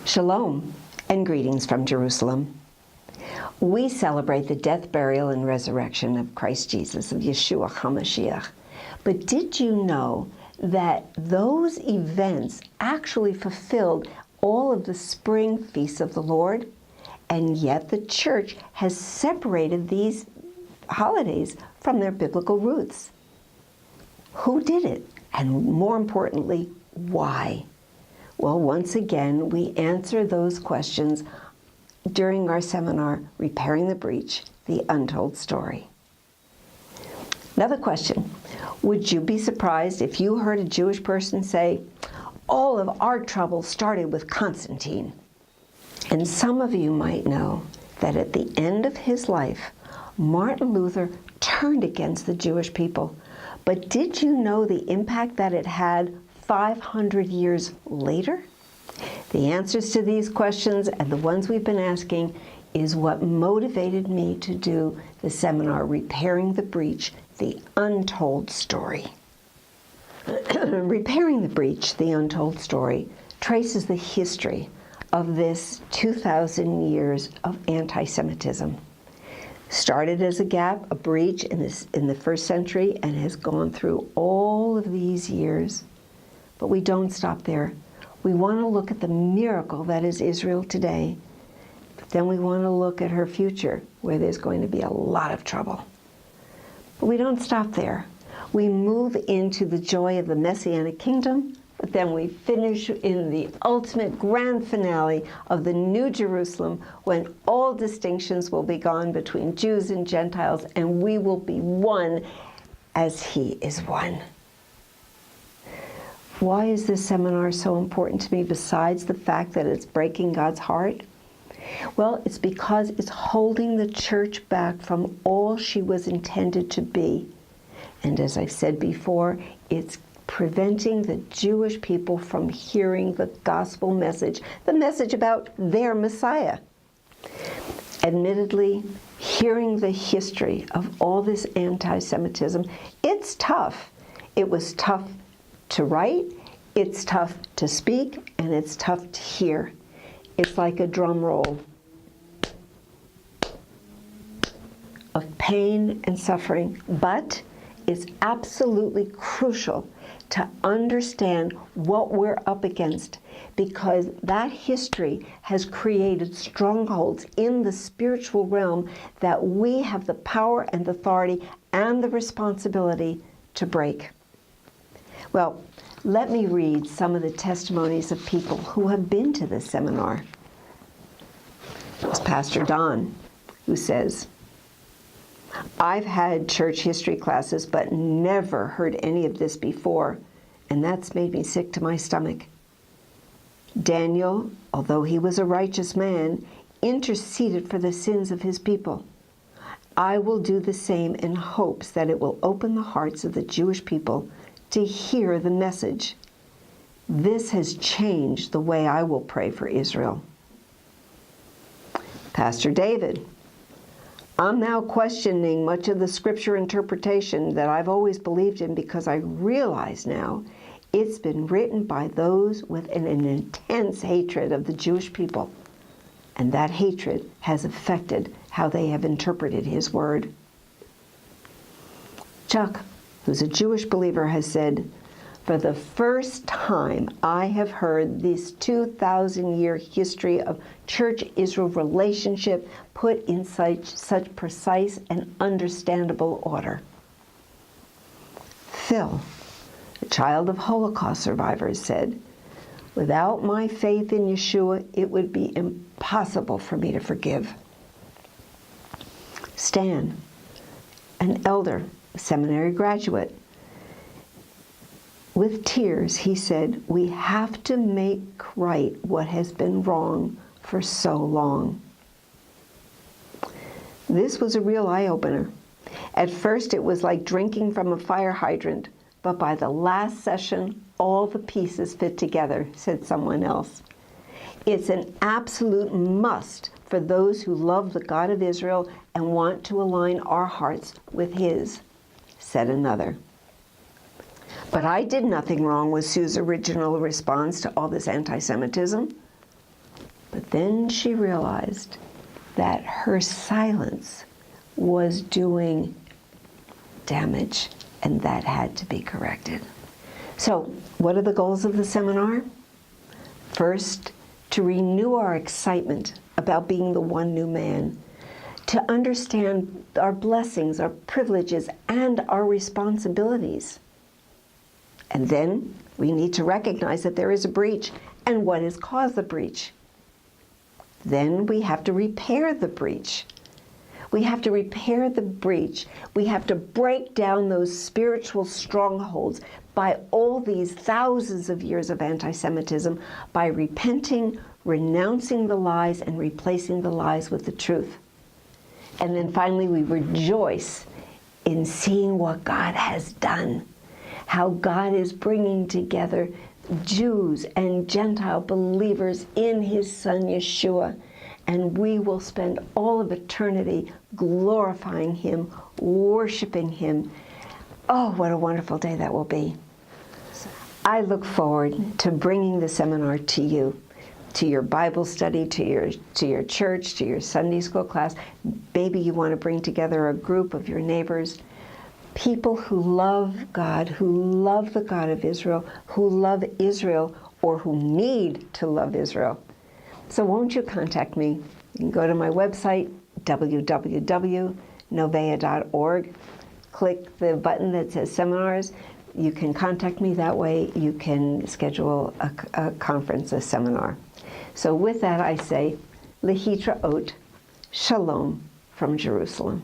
Shalom and greetings from Jerusalem. We celebrate the death, burial, and resurrection of Christ Jesus, of Yeshua HaMashiach. But did you know that those events actually fulfilled all of the spring feasts of the Lord? And yet the church has separated these holidays from their biblical roots. Who did it? And more importantly, why? Well, once again, we answer those questions during our seminar, Repairing the Breach, The Untold Story. Another question. Would you be surprised if you heard a Jewish person say, all of our trouble started with Constantine? And some of you might know that at the end of his life, Martin Luther turned against the Jewish people. But did you know the impact that it had 500 years later? The answers to these questions and the ones we've been asking is what motivated me to do the seminar, Repairing the Breach, The Untold Story. Repairing the Breach, The Untold Story traces the history of this 2,000 years of anti-Semitism. Started as a gap, a breach in the first century, and has gone through all of these years. But we don't stop there. We want to look at the miracle that is Israel today. But then we want to look at her future, where there's going to be a lot of trouble. But we don't stop there. We move into the joy of the Messianic kingdom, but then we finish in the ultimate grand finale of the New Jerusalem, when all distinctions will be gone between Jews and Gentiles, and we will be one as He is one. Why is this seminar so important to me, besides the fact that it's breaking God's heart? Well, it's because it's holding the church back from all she was intended to be. And as I've said before, it's preventing the Jewish people from hearing the gospel message, the message about their Messiah. Admittedly, hearing the history of all this anti-Semitism, it's tough. It was tough to write, it's tough to speak, and it's tough to hear. It's like a drum roll of pain and suffering, but it's absolutely crucial to understand what we're up against, because that history has created strongholds in the spiritual realm that we have the power and authority and the responsibility to break. Well, let me read some of the testimonies of people who have been to this seminar. It's Pastor Don, who says, I've had church history classes, but never heard any of this before, and that's made me sick to my stomach. Daniel, although he was a righteous man, interceded for the sins of his people. I will do the same in hopes that it will open the hearts of the Jewish people to hear the message. This has changed the way I will pray for Israel. Pastor David, I'm now questioning much of the scripture interpretation that I've always believed in, because I realize now it's been written by those with an intense hatred of the Jewish people, and that hatred has affected how they have interpreted His word. Chuck, who's a Jewish believer, has said, for the first time I have heard this 2,000-year history of Church-Israel relationship put in such precise and understandable order. Phil, a child of Holocaust survivors, said, without my faith in Yeshua, it would be impossible for me to forgive. Stan, an elder, a seminary graduate, with tears, he said, we have to make right what has been wrong for so long. This was a real eye-opener. At first, it was like drinking from a fire hydrant, but by the last session, all the pieces fit together, said someone else. It's an absolute must for those who love the God of Israel and want to align our hearts with His, said another. But I did nothing wrong, was Sue's original response to all this anti-Semitism. But then she realized that her silence was doing damage, and that had to be corrected. So, what are the goals of the seminar? First, to renew our excitement about being the one new man, to understand our blessings, our privileges, and our responsibilities. And then we need to recognize that there is a breach and what has caused the breach. Then we have to repair the breach. We have to repair the breach. We have to break down those spiritual strongholds by all these thousands of years of anti-Semitism, by repenting, renouncing the lies, and replacing the lies with the truth. And then finally, we rejoice in seeing what God has done, how God is bringing together Jews and Gentile believers in his Son Yeshua. And we will spend all of eternity glorifying him, worshiping him. Oh, what a wonderful day that will be. I look forward to bringing the seminar to you, to your Bible study, to your church, to your Sunday school class. Maybe you want to bring together a group of your neighbors, people who love God, who love the God of Israel, who love Israel, or who need to love Israel. So won't you contact me? You can go to my website, www.novea.org. Click the button that says seminars. You can contact me that way. You can schedule a conference, a seminar. So with that, I say, Lehitraot, Shalom from Jerusalem.